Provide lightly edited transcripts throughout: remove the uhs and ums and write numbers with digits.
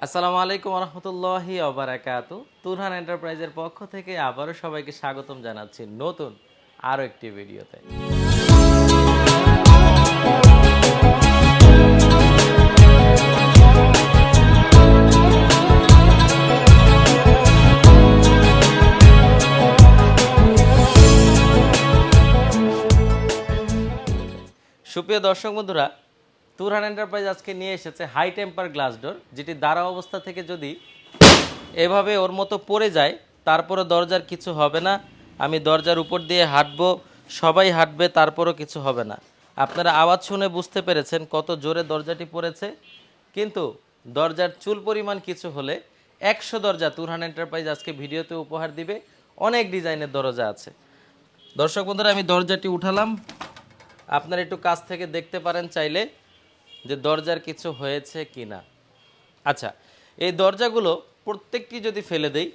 আসসালামু আলাইকুম রহমতুল্লাহি ওবারাকাতু। তুরহান এন্টারপ্রাইজের পক্ষ থেকে আবারও সবাইকে স্বাগতম জানাচ্ছি নতুন আরও একটি ভিডিওতে। সুপ্রিয় দর্শক বন্ধুরা, তুরহান এন্টারপ্রাইজ আজকে নিয়ে এসেছে হাই টেম্পার গ্লাস ডোর, যেটি দাঁড়া অবস্থা থেকে যদি এভাবে ওর মতো পড়ে যায় তারপরও দরজার কিছু হবে না। আমি দরজার উপর দিয়ে হাঁটবো, সবাই হাঁটবে, তারপরও কিছু হবে না। আপনারা আওয়াজ শুনে বুঝতে পেরেছেন কত জোরে দরজাটি পড়েছে। কিন্তু দরজার চুল পরিমাণ কিছু হলে 100 দরজা তুরহান এন্টারপ্রাইজ আজকে ভিডিওতে উপহার দিবে। অনেক ডিজাইনের দরজা আছে। দর্শক বন্ধুরা, আমি দরজাটি উঠালাম, আপনারা একটু কাছ থেকে দেখতে পারেন চাইলে যে দরজার কিছু হয়েছে কি না। আচ্ছা, এই দরজাগুলো প্রত্যেকটি যদি ফেলে দেই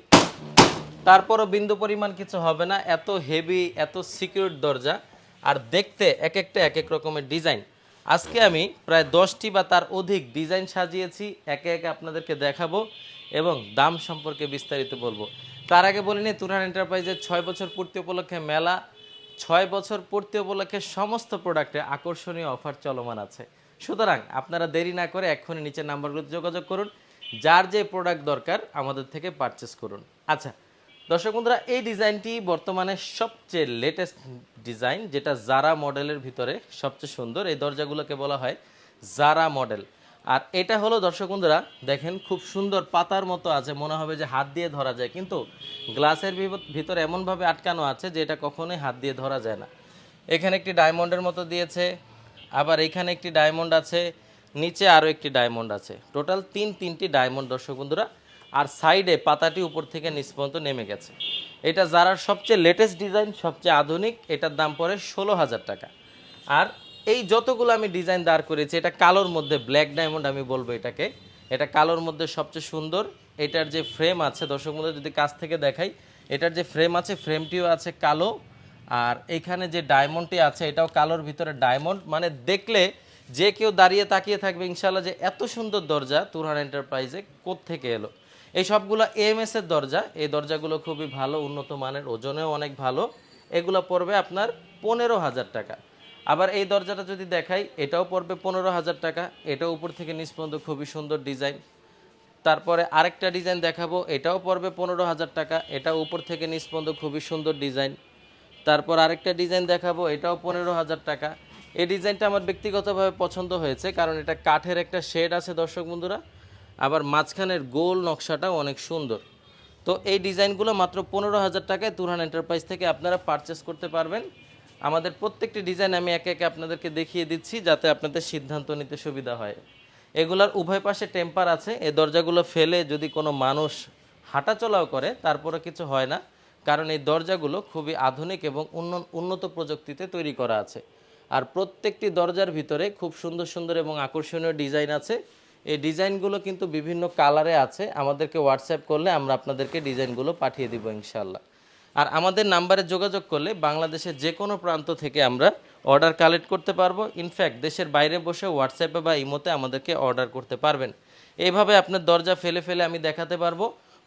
তারপরও বিন্দু পরিমাণ কিছু হবে না। এত হেভি, এত সিকিউর দরজা, আর দেখতে এক একটা এক এক রকমের ডিজাইন। আজকে আমি প্রায় 10টি বা তার অধিক ডিজাইন সাজিয়েছি, একে একে আপনাদেরকে দেখাবো এবং দাম সম্পর্কে বিস্তারিত বলবো। তার আগে বলিনি, তুরহান এন্টারপ্রাইজের 6 বছর পূর্তি উপলক্ষে মেলা, 6 বছর পূর্তি উপলক্ষে সমস্ত প্রোডাক্টে আকর্ষণীয় অফার চলমান আছে। সুতরাং আপনারা দেরি না করে এক্ষুনি নিচের নাম্বারগুলোতে যোগাযোগ করুন, যার যে প্রোডাক্ট দরকার আমাদের থেকে পারচেস করুন। আচ্ছা দর্শক বন্ধুরা, এই ডিজাইনটি বর্তমানে সবচেয়ে লেটেস্ট ডিজাইন, যেটা জারা মডেলের ভিতরে সবচেয়ে সুন্দর। এই দরজাগুলোকে বলা হয় জারা মডেল। আর এটা হলো দর্শক বন্ধুরা, দেখেন খুব সুন্দর পাতার মতো আছে, মনে হবে যে হাত দিয়ে ধরা যায়, কিন্তু গ্লাসের ভিতরে এমনভাবে আটকানো আছে যে এটা কখনোই হাত দিয়ে ধরা যায় না। এখানে একটি ডায়মন্ডের মতো দিয়েছে, আবার এখানে একটি ডায়মন্ড আছে, নিচে আরও একটি ডায়মন্ড আছে, টোটাল তিনটি ডায়মন্ড দর্শক বন্ধুরা। আর সাইডে পাতাটি উপর থেকে নিচ পর্যন্ত নেমে গেছে। এটা জারার সবচেয়ে লেটেস্ট ডিজাইন, সবচেয়ে আধুনিক। এটার দাম পড়ে 16,000 টাকা। আর এই যতগুলো আমি ডিজাইন দাঁড় করেছি, এটা কালোর মধ্যে ব্ল্যাক ডায়মন্ড আমি বলবো এটাকে। এটা কালোর মধ্যে সবচেয়ে সুন্দর। এটার যে ফ্রেম আছে দর্শক বন্ধুরা, যদি কাছ থেকে দেখাই, এটার যে ফ্রেম আছে, ফ্রেমটিও আছে কালো। আর এখানে যে ডায়মন্ডটি আছে, এটাও কালোর ভিতরে ডায়মন্ড। মানে দেখলে যে কেউ দাঁড়িয়ে তাকিয়ে থাকবে ইনশাল্লাহ যে এত সুন্দর দরজা তুরহান এন্টারপ্রাইজে কোত্থেকে এলো। এই সবগুলো এএমএস এর দরজা। এই দরজাগুলো খুবই ভালো, উন্নত মানের, ওজনেও অনেক ভালো। এগুলো পড়বে আপনার 15,000 টাকা। আবার এই দরজাটা যদি দেখাই, এটাও পড়বে 15,000 টাকা। এটাও উপর থেকে নিচ পর্যন্ত খুবই সুন্দর ডিজাইন। তারপরে আরেকটা ডিজাইন দেখাবো, এটাও পড়বে 15,000 টাকা। এটাও উপর থেকে নিচ পর্যন্ত খুবই সুন্দর ডিজাইন। তারপর আরেকটা ডিজাইন দেখাবো, এটাও 15,000 টাকা। এই ডিজাইনটা আমার ব্যক্তিগতভাবে পছন্দ হয়েছে, কারণ এটা কাঠের একটা শেড আছে দর্শক বন্ধুরা, আবার মাঝখানের গোল নকশাটাও অনেক সুন্দর। তো এই ডিজাইনগুলো মাত্র 15,000 টাকায় তুরহান এন্টারপ্রাইজ থেকে আপনারা পারচেস করতে পারবেন। আমাদের প্রত্যেকটি ডিজাইন আমি একে একে আপনাদেরকে দেখিয়ে দিচ্ছি, যাতে আপনাদের সিদ্ধান্ত নিতে সুবিধা হয়। এগুলার উভয় পাশে টেম্পার আছে। এই দরজাগুলো ফেলে যদি কোনো মানুষ হাঁটাচলাও করে তারপরে কিছু হয় না, কারণ এই দরজাগুলো খুবই আধুনিক এবং উন্নত প্রযুক্তিতে তৈরি করা আছে। আর প্রত্যেকটি দরজার ভিতরে খুব সুন্দর সুন্দর এবং আকর্ষণীয় ডিজাইন আছে। এই ডিজাইনগুলো কিন্তু বিভিন্ন কালারে আছে। আমাদেরকে হোয়াটসঅ্যাপ করলে আমরা আপনাদেরকে ডিজাইনগুলো পাঠিয়ে দিব ইনশাল্লাহ। আর আমাদের নাম্বারে যোগাযোগ করলে বাংলাদেশের যে কোনো প্রান্ত থেকে আমরা অর্ডার কালেক্ট করতে পারবো। ইনফ্যাক্ট দেশের বাইরে বসে হোয়াটসঅ্যাপে বা ইমোতে আমাদেরকে অর্ডার করতে পারবেন। এইভাবে আপনার দরজা ফেলে ফেলে আমি দেখাতে পারবো।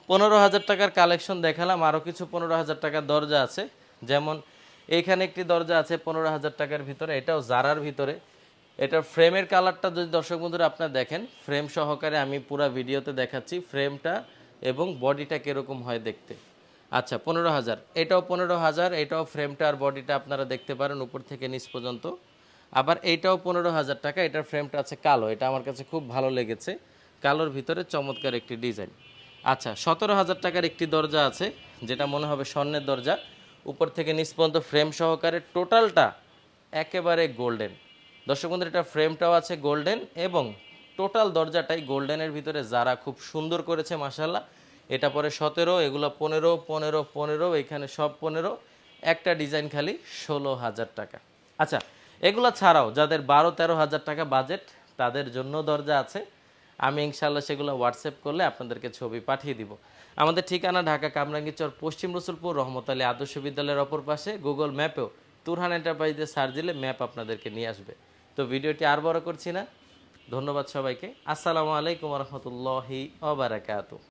15,000 টাকার কালেকশন দেখালাম, আরও কিছু 15,000 টাকার দরজা আছে। যেমন এইখানে একটি দরজা আছে 15,000 টাকার ভিতরে, এটাও জারার ভিতরে। এটার ফ্রেমের কালারটা যদি দর্শক বন্ধুরা আপনারা দেখেন, ফ্রেম সহকারে আমি পুরো ভিডিওতে দেখাচ্ছি ফ্রেমটা এবং বডিটা কীরকম হয় দেখতে। আচ্ছা, 15,000, এটাও 15,000। এটাও ফ্রেমটা আর বডিটা আপনারা দেখতে পারেন উপর থেকে নিচ পর্যন্ত। আবার এইটাও 15,000 টাকা। এটার ফ্রেমটা আছে কালো, এটা আমার কাছে খুব ভালো লেগেছে, কালোর ভিতরে চমৎকার একটি ডিজাইন। আচ্ছা, 17,000 টাকার একটি দরজা আছে, যেটা মনে হবে স্বর্ণের দরজা। উপর থেকে নিচ পর্যন্ত ফ্রেম সহকারে, টোটালটা একেবারে গোল্ডেন। দর্শক বন্ধুরা, এটা ফ্রেমটাও আছে গোল্ডেন এবং টোটাল দরজাটাই গোল্ডেনের ভিতরে যারা খুব সুন্দর করেছে মাশাল্লাহ। এটা পরে 17, এগুলো 15, 15, 15, এখানে সব 15। একটা ডিজাইন খালি 16,000 টাকা। আচ্ছা, এগুলো ছাড়াও যাদের 12-13,000 টাকা বাজেট, তাদের জন্য দরজা আছে। আমি ইনশাল্লাহ সেগুলো হোয়াটসঅ্যাপ করলে আপনাদেরকে ছবি পাঠিয়ে দিব। আমাদের ঠিকানা ঢাকা কামরাঙ্গীরচর, পশ্চিম রসুলপুর, রহমত আলী আদর্শ বিদ্যালয়ের অপর পাশে। গুগল ম্যাপেও তুরহান এন্টারপ্রাইজে সার্চ দিলে ম্যাপ আপনাদেরকে নিয়ে আসবে। তো ভিডিওটি আর বড় করছি না, ধন্যবাদ সবাইকে। আসসালামু আলাইকুম রহমতুল্লাহি ওয়া বারাকাতুহু।